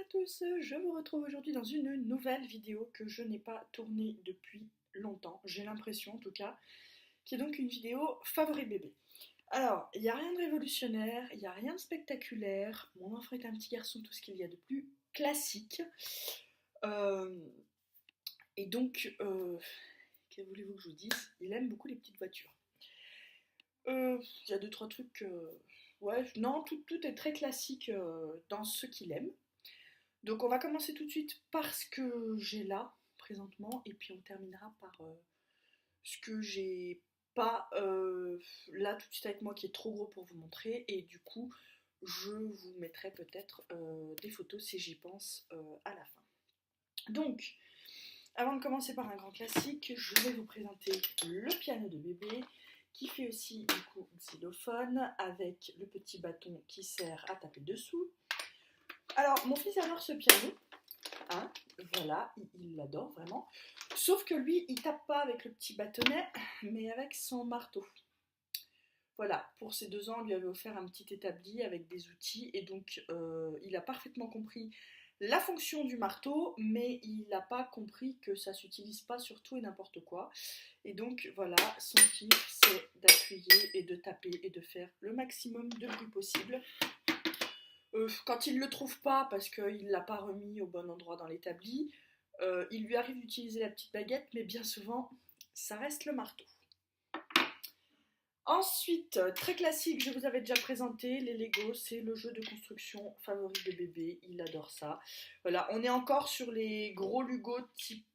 tous, je vous retrouve aujourd'hui dans une nouvelle vidéo que je n'ai pas tournée depuis longtemps, j'ai l'impression en tout cas, qui est donc une vidéo favori bébé. Alors, il n'y a rien de révolutionnaire, il n'y a rien de spectaculaire, mon enfant est un petit garçon, tout ce qu'il y a de plus classique. Et donc, que voulez-vous que je vous dise, il aime beaucoup les petites voitures. Il y a deux, trois trucs, ouais, non, tout est très classique dans ce qu'il aime. Donc on va commencer tout de suite par ce que j'ai là, présentement, et puis on terminera par ce que j'ai pas là tout de suite avec moi qui est trop gros pour vous montrer, et du coup je vous mettrai peut-être des photos si j'y pense à la fin. Donc, avant de commencer par un grand classique, je vais vous présenter le piano de bébé, qui fait aussi du coup xylophone, avec le petit bâton qui sert à taper dessous. Alors, mon fils adore ce piano, hein, voilà, il l'adore vraiment, sauf que lui, il tape pas avec le petit bâtonnet, mais avec son marteau. Voilà, pour ses 2 ans, on lui avait offert un petit établi avec des outils, et donc il a parfaitement compris la fonction du marteau, mais il n'a pas compris que ça s'utilise pas sur tout et n'importe quoi. Et donc voilà, son kiff, c'est d'appuyer et de taper et de faire le maximum de bruit possible. Quand il ne le trouve pas parce qu'il ne l'a pas remis au bon endroit dans l'établi, il lui arrive d'utiliser la petite baguette, mais bien souvent, ça reste le marteau. Ensuite, très classique, je vous avais déjà présenté, les Lego, c'est le jeu de construction favori de bébé, il adore ça. Voilà, on est encore sur les gros Lego type,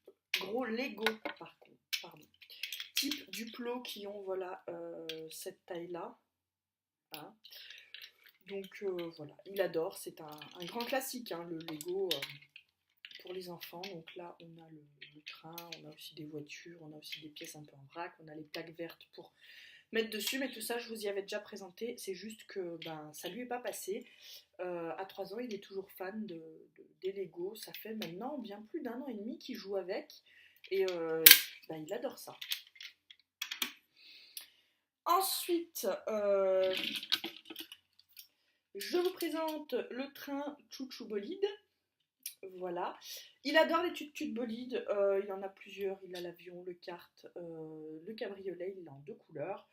type Duplo qui ont voilà, cette taille-là. Hein. Donc voilà, il adore, c'est un grand classique, hein, le Lego pour les enfants. Donc là, on a le train, on a aussi des voitures, on a aussi des pièces un peu en vrac, on a les plaques vertes pour mettre dessus, mais tout ça je vous y avais déjà présenté, c'est juste que ça lui est pas passé. À 3 ans, il est toujours fan des Lego, ça fait maintenant bien plus d'1 an et demi qu'il joue avec, et il adore ça. Ensuite, je vous présente le train Chouchou Bolide. Voilà, il adore les tut-tut bolides, il y en a plusieurs, il a l'avion, le kart, le cabriolet, il est en 2 couleurs.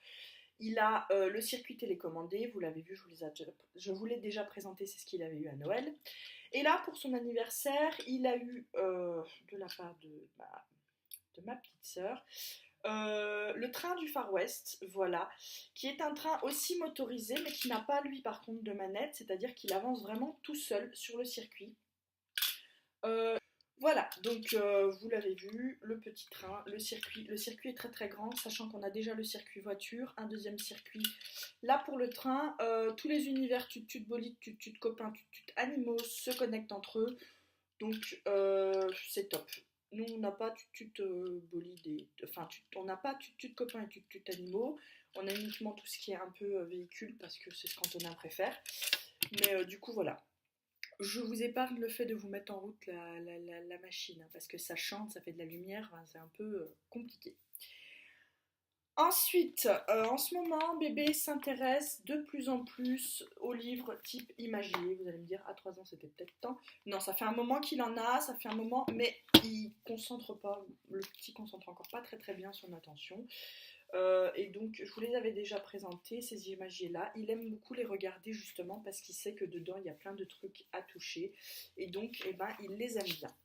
Il a le circuit télécommandé, vous l'avez vu, je vous l'ai déjà présenté, c'est ce qu'il avait eu à Noël. Et là, pour son anniversaire, il a eu, de la part de ma petite sœur, le train du Far West, voilà, qui est un train aussi motorisé, mais qui n'a pas, lui, par contre, de manette, c'est-à-dire qu'il avance vraiment tout seul sur le circuit. Voilà, donc vous l'avez vu, le petit train, le circuit est très très grand, sachant qu'on a déjà le circuit voiture, un deuxième circuit là pour le train, tous les univers tut-tut bolide, tut-tut copains, tut-tut animaux se connectent entre eux, donc c'est top. Nous on n'a pas tut-tut bolide, on n'a pas tut-tut copains et tut-tut animaux, on a uniquement tout ce qui est un peu véhicule parce que c'est ce qu'Antonin préfère, mais du coup voilà. Je vous épargne le fait de vous mettre en route la machine, hein, parce que ça chante, ça fait de la lumière, hein, c'est un peu compliqué. Ensuite, en ce moment, bébé s'intéresse de plus en plus aux livres type imagier. Vous allez me dire, à 3 ans, c'était peut-être temps. Non, ça fait un moment qu'il en a, ça fait un moment, mais il concentre pas, le petit concentre encore pas très très bien son attention. Et donc je vous les avais déjà présentés, ces imagiers-là. Il aime beaucoup les regarder justement parce qu'il sait que dedans il y a plein de trucs à toucher. Et donc il les aime bien.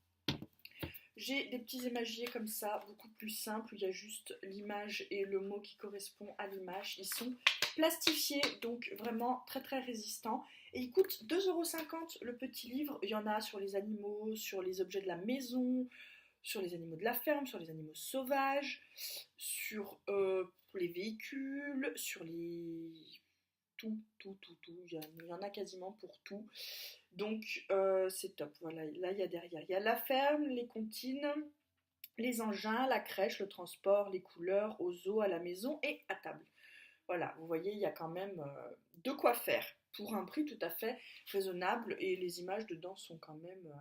J'ai des petits imagiers comme ça, beaucoup plus simples, où il y a juste l'image et le mot qui correspond à l'image. Ils sont plastifiés, donc vraiment très très résistants. Et ils coûtent 2,50 € le petit livre. Il y en a sur les animaux, sur les objets de la maison, sur les animaux de la ferme, sur les animaux sauvages, sur les véhicules, sur les... tout. Il y en a quasiment pour tout. Donc c'est top. Voilà, là il y a derrière. Il y a la ferme, les comptines, les engins, la crèche, le transport, les couleurs, aux zoo, à la maison et à table. Voilà, vous voyez, il y a quand même de quoi faire pour un prix tout à fait raisonnable, et les images dedans sont quand même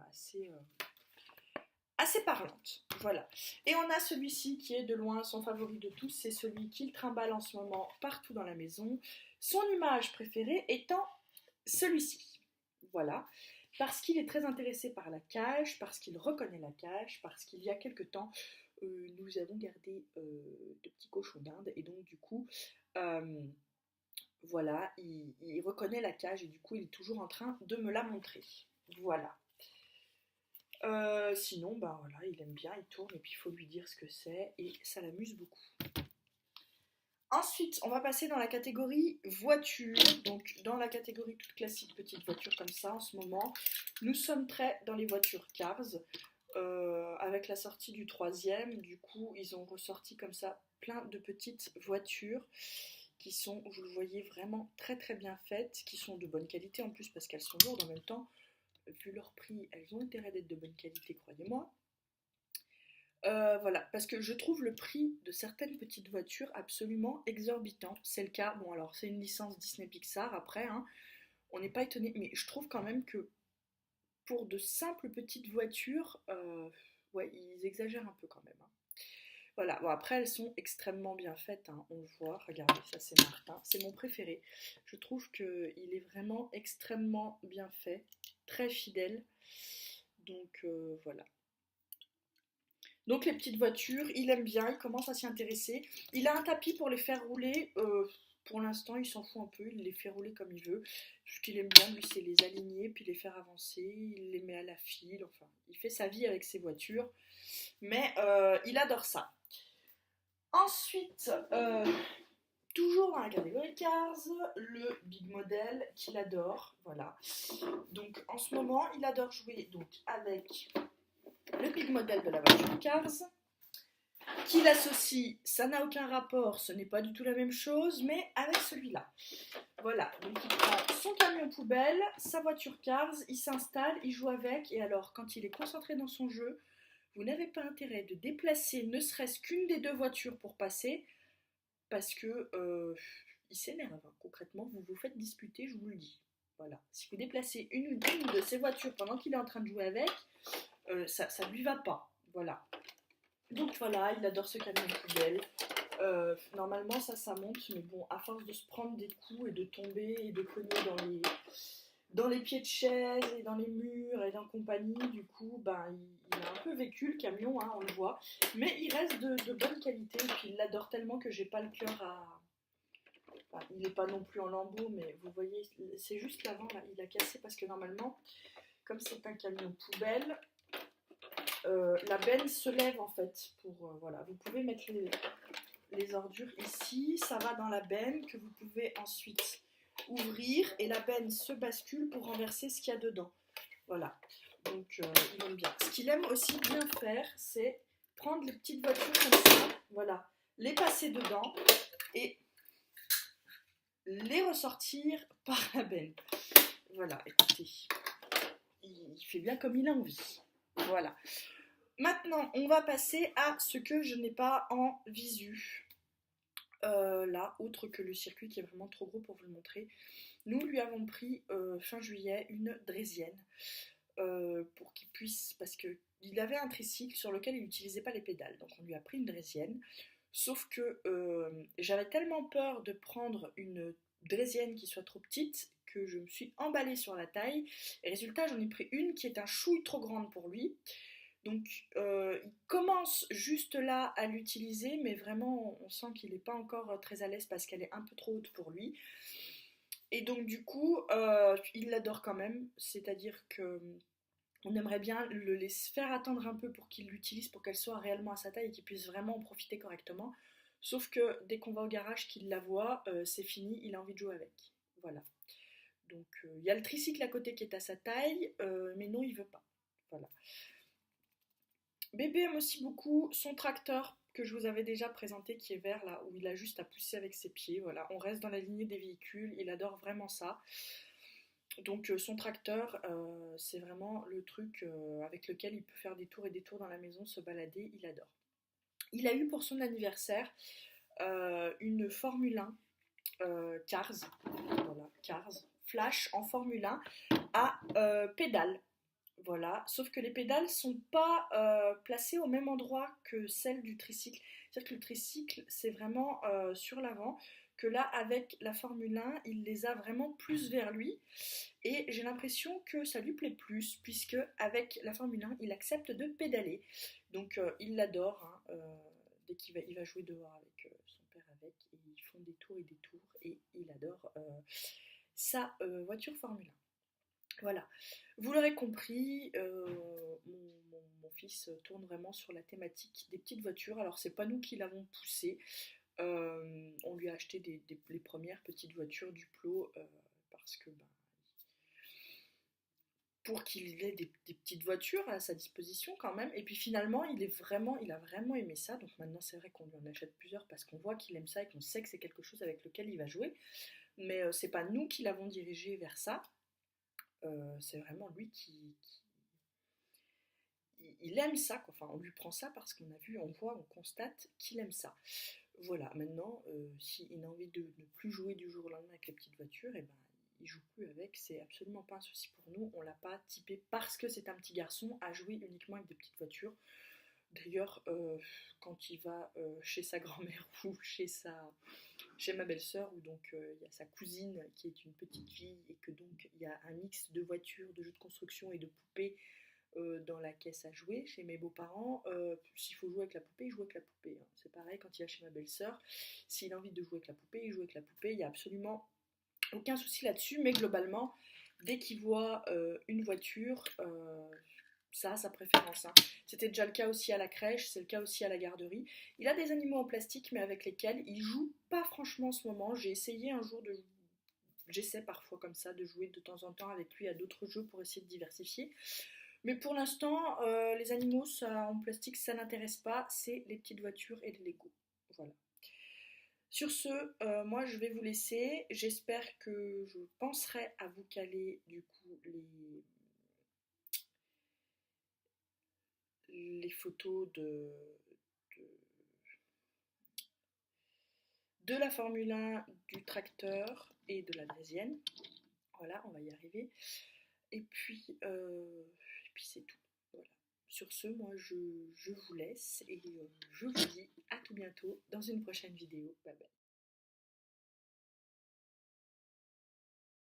assez parlante, voilà. Et on a celui-ci qui est de loin son favori de tous, c'est celui qu'il trimballe en ce moment partout dans la maison. Son image préférée étant celui-ci, voilà. parce qu'il est très intéressé par la cage, parce qu'il reconnaît la cage, parce qu'il y a quelque temps, nous avons gardé de petits cochons d'Inde et donc du coup, voilà, il reconnaît la cage et du coup il est toujours en train de me la montrer. Voilà. Sinon, bah voilà, il aime bien, il tourne et puis il faut lui dire ce que c'est et ça l'amuse beaucoup. Ensuite, on va passer dans la catégorie voiture. Donc, dans la catégorie toute classique, petite voiture comme ça, en ce moment, nous sommes très dans les voitures Cars. Avec la sortie du troisième, du coup, ils ont ressorti comme ça plein de petites voitures qui sont, vous le voyez, vraiment très très bien faites, qui sont de bonne qualité en plus parce qu'elles sont lourdes en même temps. Vu leur prix, elles ont intérêt d'être de bonne qualité, croyez-moi. Voilà, parce que je trouve le prix de certaines petites voitures absolument exorbitant. C'est le cas, bon alors c'est une licence Disney Pixar après, hein, on n'est pas étonné, mais je trouve quand même que pour de simples petites voitures, ouais, ils exagèrent un peu quand même, hein. Voilà, bon après elles sont extrêmement bien faites, hein, on le voit, regardez, ça c'est Martin, c'est mon préféré. Je trouve qu'il est vraiment extrêmement bien fait, très fidèle, donc voilà. Donc les petites voitures, il aime bien, il commence à s'y intéresser. Il a un tapis pour les faire rouler. Pour l'instant, il s'en fout un peu, il les fait rouler comme il veut. Ce qu'il aime bien, lui, c'est les aligner, puis les faire avancer. Il les met à la file, enfin, il fait sa vie avec ses voitures. Mais il adore ça. Ensuite, toujours dans la catégorie Cars, le Big Model qu'il adore. Voilà. Donc en ce moment, il adore jouer donc, avec le Big Model de la voiture Cars. Qu'il associe, ça n'a aucun rapport, ce n'est pas du tout la même chose, mais avec celui-là. Voilà, donc il prend son camion poubelle, sa voiture Cars, il s'installe, il joue avec, et alors quand il est concentré dans son jeu, vous n'avez pas intérêt de déplacer ne serait-ce qu'une des deux voitures pour passer, parce que il s'énerve, hein. Concrètement, vous vous faites disputer, je vous le dis. Voilà, si vous déplacez une de ces voitures pendant qu'il est en train de jouer avec, ça lui va pas. Voilà. Donc voilà, il adore ce camion poubelle. Normalement ça monte, mais bon, à force de se prendre des coups et de tomber et de cogner dans les pieds de chaise et dans les murs et dans compagnie, du coup, ben, il a un peu vécu le camion, hein, on le voit. Mais il reste de bonne qualité et puis il l'adore tellement que j'ai pas le cœur à... Enfin, il n'est pas non plus en lambeaux, mais vous voyez, c'est juste l'avant, là, il a cassé parce que normalement, comme c'est un camion poubelle, la benne se lève en fait. Voilà, vous pouvez mettre les ordures ici, ça va dans la benne que vous pouvez ensuite ouvrir et la benne se bascule pour renverser ce qu'il y a dedans. Voilà, donc il aime bien. Ce qu'il aime aussi bien faire, c'est prendre les petites voitures comme ça, voilà, les passer dedans et les ressortir par la benne. Voilà, écoutez, il fait bien comme il a envie. Voilà. Maintenant, on va passer à ce que je n'ai pas en visu. Là, autre que le circuit qui est vraiment trop gros pour vous le montrer. Nous lui avons pris fin juillet une draisienne pour qu'il puisse, parce qu'il avait un tricycle sur lequel il n'utilisait pas les pédales. Donc on lui a pris une draisienne. Sauf que j'avais tellement peur de prendre une draisienne qui soit trop petite que je me suis emballée sur la taille. Et résultat, j'en ai pris une qui est un chouille trop grande pour lui. Donc il commence juste là à l'utiliser, mais vraiment on sent qu'il n'est pas encore très à l'aise parce qu'elle est un peu trop haute pour lui. Et donc du coup, il l'adore quand même, c'est-à-dire que on aimerait bien le laisser faire attendre un peu pour qu'il l'utilise, pour qu'elle soit réellement à sa taille et qu'il puisse vraiment en profiter correctement. Sauf que dès qu'on va au garage, qu'il la voit, c'est fini, il a envie de jouer avec. Voilà. Donc il y a le tricycle à côté qui est à sa taille, mais non, il veut pas. Voilà. Bébé aime aussi beaucoup son tracteur que je vous avais déjà présenté qui est vert là où il a juste à pousser avec ses pieds. Voilà, on reste dans la lignée des véhicules, il adore vraiment ça. Donc son tracteur, c'est vraiment le truc avec lequel il peut faire des tours et des tours dans la maison, se balader, il adore. Il a eu pour son anniversaire une Formule 1 Cars, voilà, Cars, Flash en Formule 1 à pédales. Voilà, sauf que les pédales sont pas placées au même endroit que celles du tricycle. C'est-à-dire que le tricycle, c'est vraiment sur l'avant, que là, avec la Formule 1, il les a vraiment plus vers lui. Et j'ai l'impression que ça lui plaît plus, puisque avec la Formule 1, il accepte de pédaler. Donc il l'adore, hein, dès il va jouer dehors avec son père avec, et ils font des tours et des tours, et il adore sa voiture Formule 1. Voilà, vous l'aurez compris, mon fils tourne vraiment sur la thématique des petites voitures. Alors c'est pas nous qui l'avons poussé, on lui a acheté les premières petites voitures du plot parce que pour qu'il ait des petites voitures à sa disposition quand même. Et puis finalement, il a vraiment aimé ça. Donc maintenant, c'est vrai qu'on lui en achète plusieurs parce qu'on voit qu'il aime ça et qu'on sait que c'est quelque chose avec lequel il va jouer. Mais c'est pas nous qui l'avons dirigé vers ça. C'est vraiment lui il aime ça, quoi. Enfin, on lui prend ça parce qu'on a vu, on voit, on constate qu'il aime ça. Voilà, maintenant, s'il a envie de ne plus jouer du jour au lendemain avec les petites voitures, et ben, il joue plus avec, c'est absolument pas un souci pour nous. On l'a pas typé parce que c'est un petit garçon à jouer uniquement avec des petites voitures. D'ailleurs, quand il va chez sa grand-mère ou chez ma belle-sœur, où donc il y a sa cousine qui est une petite fille et que donc il y a un mix de voitures, de jeux de construction et de poupées dans la caisse à jouer chez mes beaux-parents. S'il faut jouer avec la poupée, il joue avec la poupée, hein. C'est pareil quand il va chez ma belle-sœur. S'il a envie de jouer avec la poupée, il joue avec la poupée. Il n'y a absolument aucun souci là-dessus. Mais globalement, dès qu'il voit une voiture, ça a sa préférence, hein. C'était déjà le cas aussi à la crèche, c'est le cas aussi à la garderie. Il a des animaux en plastique, mais avec lesquels il joue pas franchement en ce moment. J'ai essayé un jour de... J'essaie parfois comme ça de jouer de temps en temps avec lui à d'autres jeux pour essayer de diversifier. Mais pour l'instant, les animaux ça, en plastique, ça n'intéresse pas. C'est les petites voitures et les Lego. Voilà. Sur ce, moi je vais vous laisser. J'espère que je penserai à vous caler du coup les photos de, de la Formule 1, du tracteur et de la draisienne. Voilà, on va y arriver. Et puis c'est tout. Voilà. Sur ce, moi je vous laisse et je vous dis à tout bientôt dans une prochaine vidéo. Bye bye.